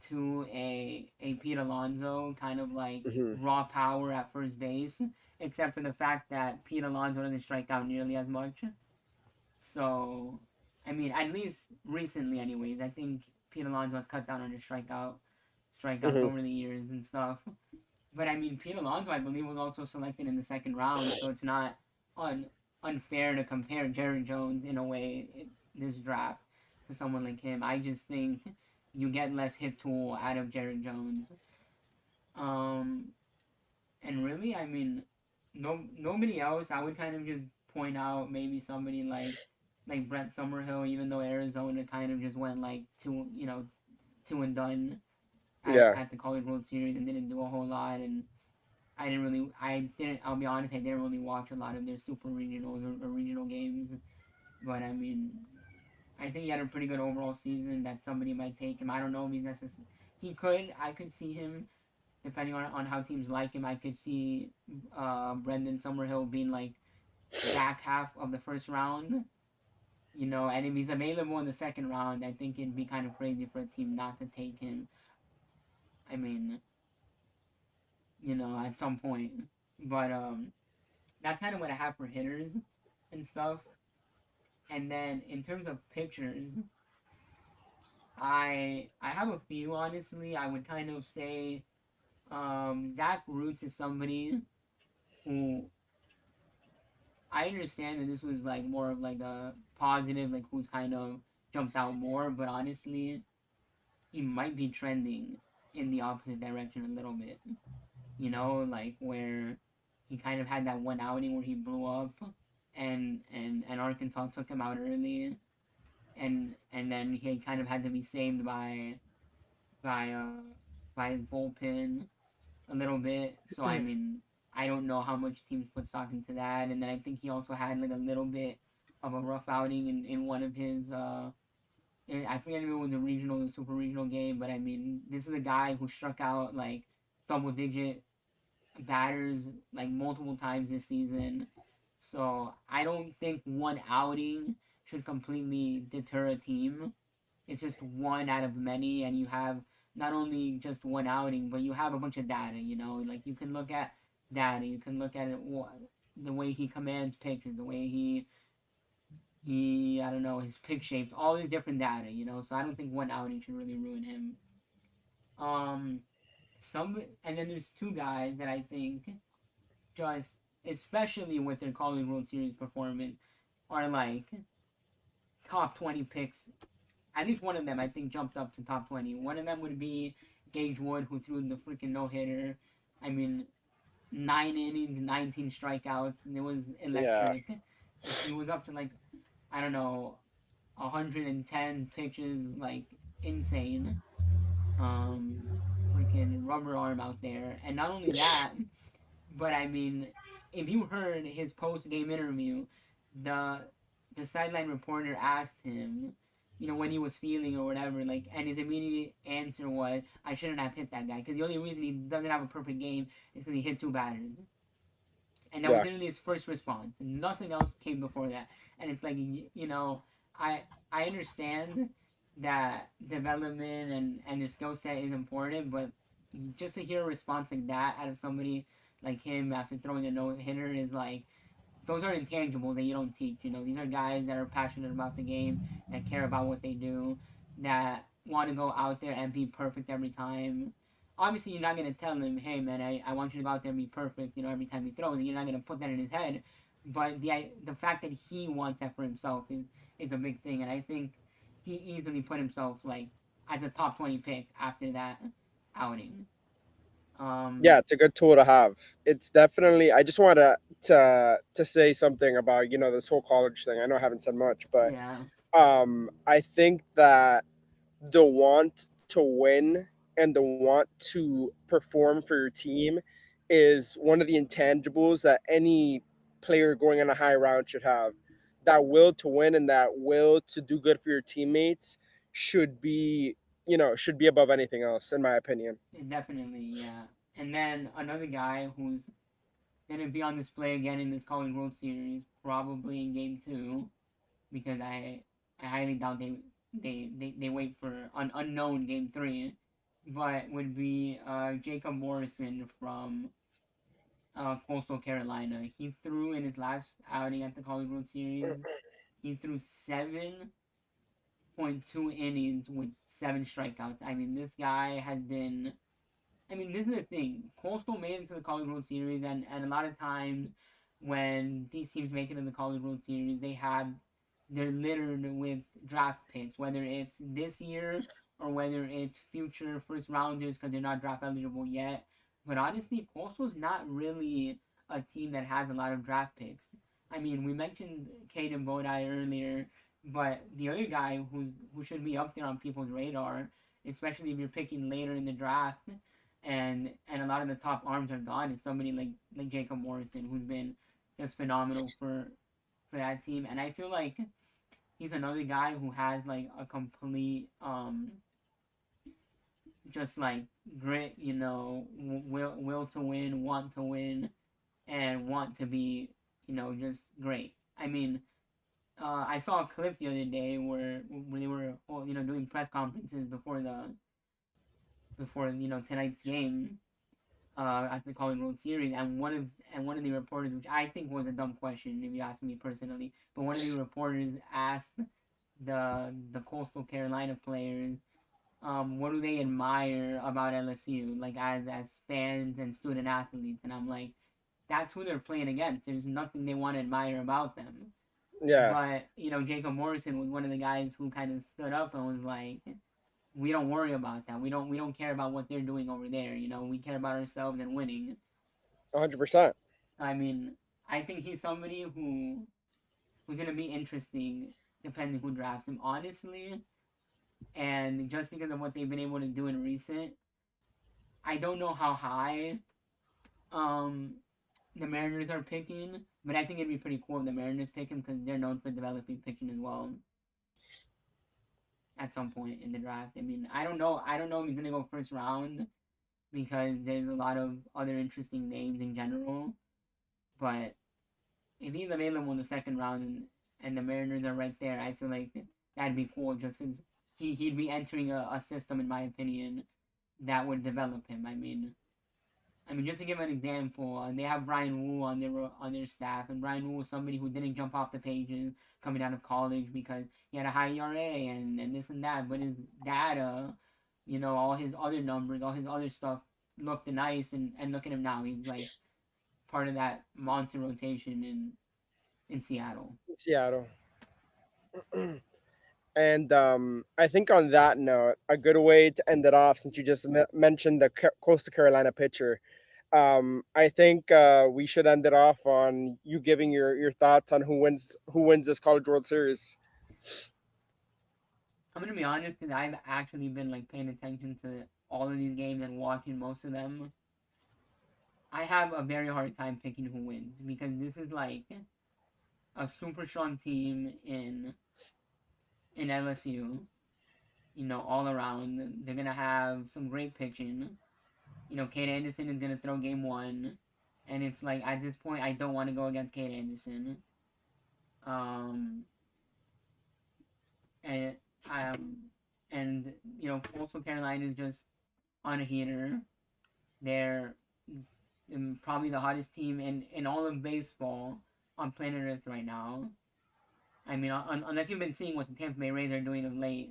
to a Pete Alonso, kind of like
Hmm.
raw power at first base, except for the fact that Pete Alonso doesn't strike out nearly as much. So, I mean, at least recently, anyways, I think Pete Alonso has cut down on his strikeouts
Hmm.
over the years and stuff. But I mean, Pete Alonso, I believe, was also selected in the second round, so it's not un- unfair to compare Jerry Jones in a way this draft to someone like him. I just think you get less hit tool out of Jerry Jones. Um, and really, I mean, nobody else. I would kind of just point out maybe somebody like Brett Summerhill, even though Arizona kind of just went like two and done
Yeah.
at the College World Series and didn't do a whole lot. And I'll be honest, I didn't really watch a lot of their super regionals or regional games. But I mean, I think he had a pretty good overall season that somebody might take him. I don't know if he's necessary. I could see him depending on how teams like him. I could see Brendan Summerhill being like back half of the first round. And if he's available in the second round, I think it'd be kind of crazy for a team not to take him. I mean, at some point. But that's kind of what I have for hitters and stuff. And then in terms of pitchers, I have a few, honestly. I would kind of say Zach Roots is somebody who I understand that this was like more of like a positive, like who's kind of jumped out more, but honestly, he might be trending in the opposite direction a little bit. You know, like where he kind of had that one outing where he blew up, and Arkansas took him out early, and then he kind of had to be saved by uh by his bullpen a little bit. So I mean, I don't know how much teams put stock into that. And then I think he also had like a little bit of a rough outing in one of his. I forget if it was a regional or super regional game, but I mean, this is a guy who struck out like double digit batters like multiple times this season. So I don't think one outing should completely deter a team. It's just one out of many, and you have not only just one outing, but you have a bunch of data. You know, like you can look at data, you can look at it, the way he commands pitches, the way he I don't know, his pitch shapes, all these different data. You know, so I don't think one outing should really ruin him. Um, and then there's two guys that I think just, especially with their College World Series performance, are like top 20 picks. At least one of them, I think, jumps up to top 20. One of them would be Gage Wood, who threw the freaking no hitter. I mean, 9 innings, 19 strikeouts. And it was
Yeah.
electric. He was up to like, I don't know, 110 pitches, like insane. Um, Freaking rubber arm out there. And not only that, but I mean, if you heard his post game interview, the the sideline reporter asked him, you know, when he was feeling or whatever, like, and his immediate answer was, "I shouldn't have hit that guy because the only reason he doesn't have a perfect game is because he hit two batters." And that was
Yeah.
literally his first response. Nothing else came before that. And it's like, you know, I understand that development and the skill set is important, but just to hear a response like that out of somebody like him after throwing a no hitter is like, those are intangibles that you don't teach. You know, these are guys that are passionate about the game, that care about what they do, that want to go out there and be perfect every time. Obviously, you're not gonna tell him, "Hey, man, I want you to go out there and be perfect." You know, every time he throws, you're not gonna put that in his head. But the fact that he wants that for himself is a big thing, and I think he easily put himself like as a top 20 pick after that outing.
Yeah,
Um,
it's a good tool to have. It's definitely. I just wanted to say something about this whole college thing. I know I haven't said much, but
yeah,
I think that the want to win and the want to perform for your team is one of the intangibles that any player going on a high round should have. That will to win and that will to do good for your teammates should be, should be above anything else, in my opinion.
definitely, yeah. And then another guy who's gonna be on display again in this College World Series, probably in Game Two, because I highly doubt they wait for an unknown Game Three, but would be Jacob Morrison from Coastal Carolina. He threw in his last outing at the College World Series. He threw 7.2 innings with 7 strikeouts. I mean, this guy has been. I mean, this is the thing. Coastal made it to the College World Series, and a lot of times when these teams make it to the College World Series, they're littered with draft picks, whether it's this year or whether it's future first rounders because they're not draft eligible yet. But honestly, Coastal's not really a team that has a lot of draft picks. I mean, we mentioned Caden Bodie earlier, but the other guy who should be up there on people's radar, especially if you're picking later in the draft, and a lot of the top arms are gone, is somebody like Jacob Morrison, who's been just phenomenal for that team. And I feel like he's another guy who has like a complete just like grit, you know, will to win, want to win, and want to be, you know, just great. I mean, I saw a clip the other day where they were, you know, doing press conferences before you know tonight's game, at the College World Series, and one of the reporters, which I think was a dumb question if you ask me personally, but one of the reporters asked the Coastal Carolina players, what do they admire about LSU, like as fans and student athletes? And I'm like, that's who they're playing against. There's nothing they want to admire about them.
Yeah,
But Jacob Morrison was one of the guys who kind of stood up and was like, we don't worry about that. We don't care about what they're doing over there. We care about ourselves and winning.
100%.
I mean, I think he's somebody who's gonna be interesting depending who drafts him, honestly. And just because of what they've been able to do in recent, I don't know how high um the Mariners are picking, but I think it'd be pretty cool if the Mariners pick him because they're known for developing pitching as well at some point in the draft. I mean, I don't know. I don't know if he's gonna go first round because there's a lot of other interesting names in general. But if he's available in the second round and the Mariners are right there, I feel like that'd be cool just because he'd be entering a system, in my opinion, that would develop him. I mean, just to give an example, they have Brian Wu on their staff, and Brian Wu was somebody who didn't jump off the pages coming out of college because he had a high ERA and this and that. But his data, all his other numbers, all his other stuff looked nice. And look at him now; he's like part of that monster rotation in Seattle.
Seattle. And I think on that note, a good way to end it off, since you just mentioned the Coastal Carolina pitcher, I think we should end it off on you giving your thoughts on who wins this College World Series.
I'm gonna be honest, because I've actually been like paying attention to all of these games and watching most of them. I have a very hard time picking who wins because this is like a super strong team in LSU. All around, they're gonna have some great pitching. Kate Anderson is gonna throw game one, and it's like at this point, I don't want to go against Kate Anderson. Um, and um, and Coastal Carolina is just on a heater. They're probably the hottest team in all of baseball on planet Earth right now. I mean, unless you've been seeing what the Tampa Bay Rays are doing of late,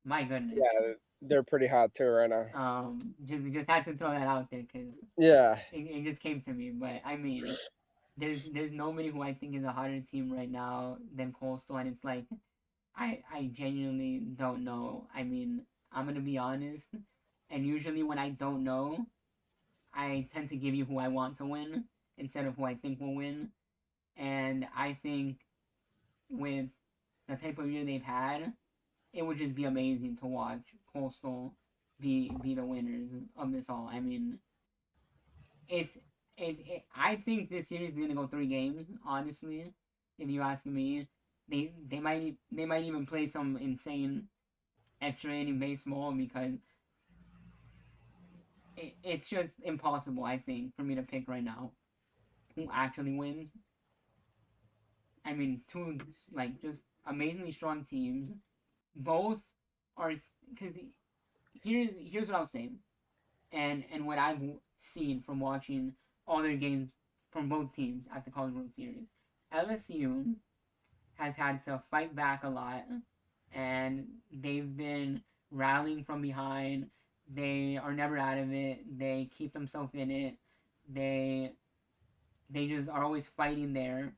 my goodness.
Yeah, they're pretty hot too right now.
Just had to throw that out there because
Yeah,
it just came to me. But I mean, there's nobody who I think is a hotter team right now than Coastal, and it's like I genuinely don't know. I mean, I'm gonna be honest, and usually when I don't know, I tend to give you who I want to win instead of who I think will win. And I think with the type of year they've had, it would just be amazing to watch Coastal be the winners of this all. I mean, it's I think this series is gonna go 3 games. Honestly, if you ask me, they might even play some insane extra inning baseball because it's just impossible. I think for me to pick right now who actually wins. I mean, two like just amazingly strong teams. Both are because here's what I'll say, and what I've seen from watching all their games from both teams at the College World Series. LSU has had to fight back a lot, and they've been rallying from behind. They are never out of it. They keep themselves in it. They they just are always fighting there.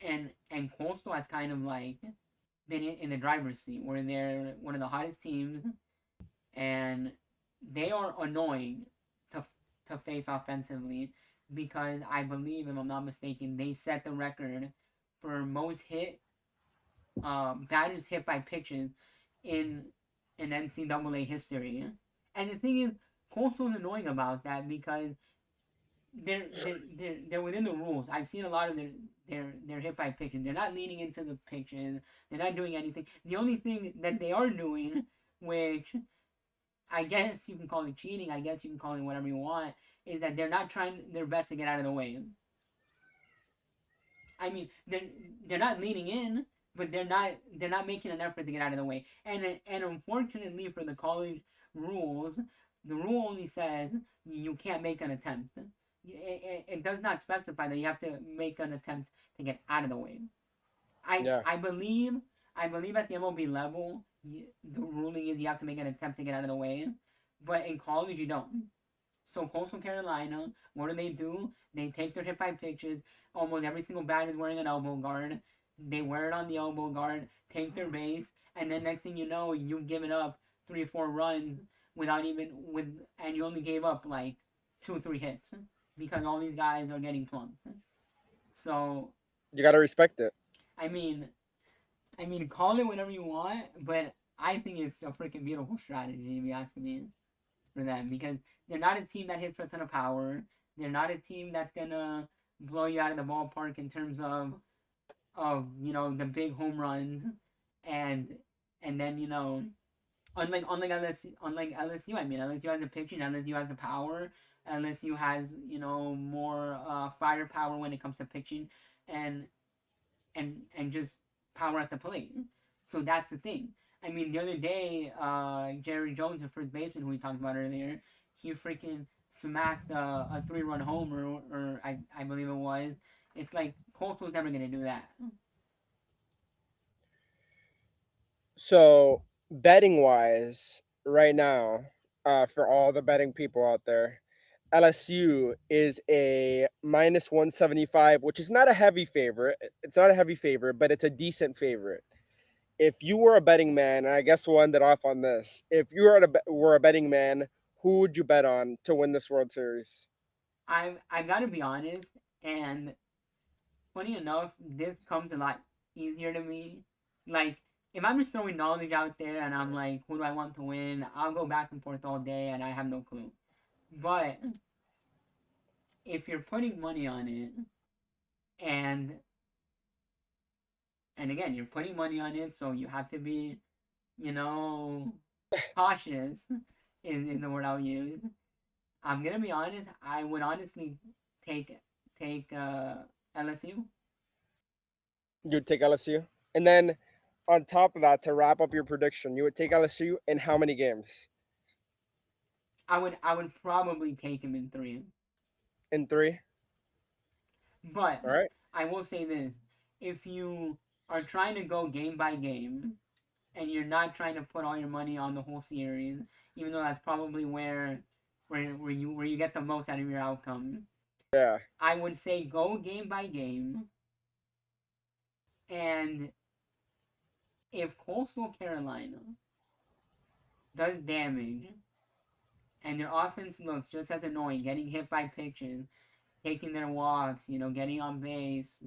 And Coastal has kind of like been in the driver's seat where they're one of the hottest teams and they are annoying to to face offensively because I believe, if I'm not mistaken, they set the record for most batters hit by pitches in NCAA history. And the thing is, Coastal's annoying about that because they're within the rules. I've seen a lot of their hit by pitches. They're not leaning into the pitches. They're not doing anything. The only thing that they are doing, which I guess you can call it cheating, I guess you can call it whatever you want, is that they're not trying their best to get out of the way. I mean, they're not leaning in, but they're not making an effort to get out of the way. And unfortunately for the college rules, the rule only says you can't make an attempt. It does not specify that you have to make an attempt to get out of the way. I
yeah,
I believe I believe at the MLB level, the ruling is you have to make an attempt to get out of the way, but in college you don't. So Coastal Carolina, what do? They take their hip by pitches. Almost every single batter is wearing an elbow guard. They wear it on the elbow guard, take their base, and then next thing you know, you've given up 3 or 4 runs without even with, and you only gave up like 2 or 3 hits because all these guys are getting plunked. So
You got to respect it.
I mean, call it whatever you want, but I think it's a freaking beautiful strategy if you ask me for them because they're not a team that hits for a ton of power. They're not a team that's gonna blow you out of the ballpark in terms of the big home runs and then unlike LSU, I mean LSU has the pitching, LSU has the power, LSU has more firepower when it comes to pitching and just power at the plate. So that's the thing. I mean, the other day, Jerry Jones, the first baseman who we talked about earlier, he freaking smacked a 3-run homer, or I believe it was. It's like Colts never gonna do that.
So, betting wise, right now, for all the betting people out there, LSU is a minus 175, which is not a heavy favorite. It's not a heavy favorite, but it's a decent favorite. If you were a betting man, and I guess we'll end it off on this. If you were a betting man, who would you bet on to win this World Series?
I've got to be honest, and funny enough, this comes a lot easier to me. Like, if I'm just throwing knowledge out there and I'm like, who do I want to win? I'll go back and forth all day and I have no clue. But if you're putting money on it, and again, you're putting money on it, so you have to be, you know, cautious in the word I'll use. I'm gonna be honest. I would honestly take LSU.
You'd take LSU, and then on top of that, to wrap up your prediction, you would take LSU in how many games?
I would probably take him in 3.
In three.
But
All right.
I will say this: if you are trying to go game by game, and you're not trying to put all your money on the whole series, even though that's probably where you get the most out of your outcome,
Yeah.
I would say go game by game, and if Coastal Carolina does damage and their offense looks just as annoying, getting hit by pitches, taking their walks, getting on base,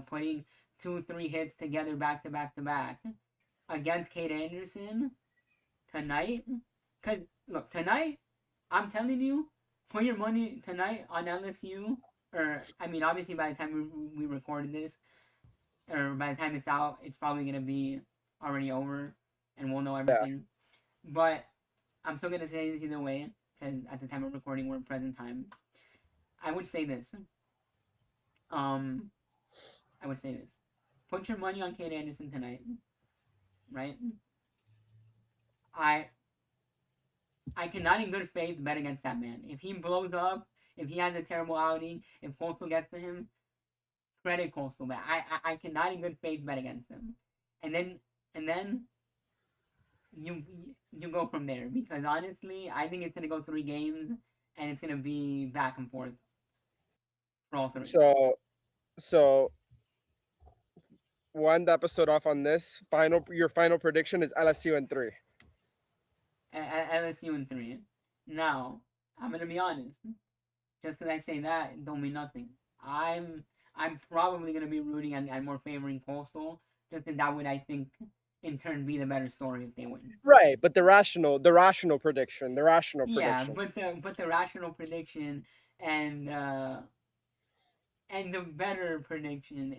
putting 2 3 hits together back to back to back against Kate Anderson tonight. Cause look, tonight, I'm telling you, put your money tonight on LSU. Or I mean, obviously by the time we recorded this, or by the time it's out, it's probably gonna be already over, and we'll know
Yeah.
everything. But I'm still gonna say this either way, because at the time of recording, we're in present time. I would say this. Um, I would say this. Put your money on Kate Anderson tonight, right? I I cannot in good faith bet against that man. If he blows up, if he has a terrible outing, if Coastal gets to him, credit Coastal. But I cannot in good faith bet against him. And then and then you you go from there because honestly, I think it's gonna go 3 games and it's gonna be back and forth for all 3.
So we'll end the episode off on this. Your final prediction is LSU in three.
LSU in 3. Now I'm gonna be honest. Just because I say that don't mean nothing. I'm probably gonna be rooting and more favoring Coastal, just because that would I think in turn be the better story if they win.
Right, but the rational
Yeah,
prediction.
but the rational prediction and the better prediction,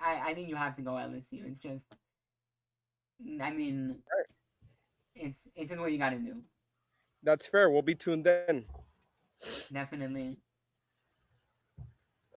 I think you have to go LSU. It's just I mean
Right.
it's just what you got to do.
That's fair. We'll be tuned in.
Definitely.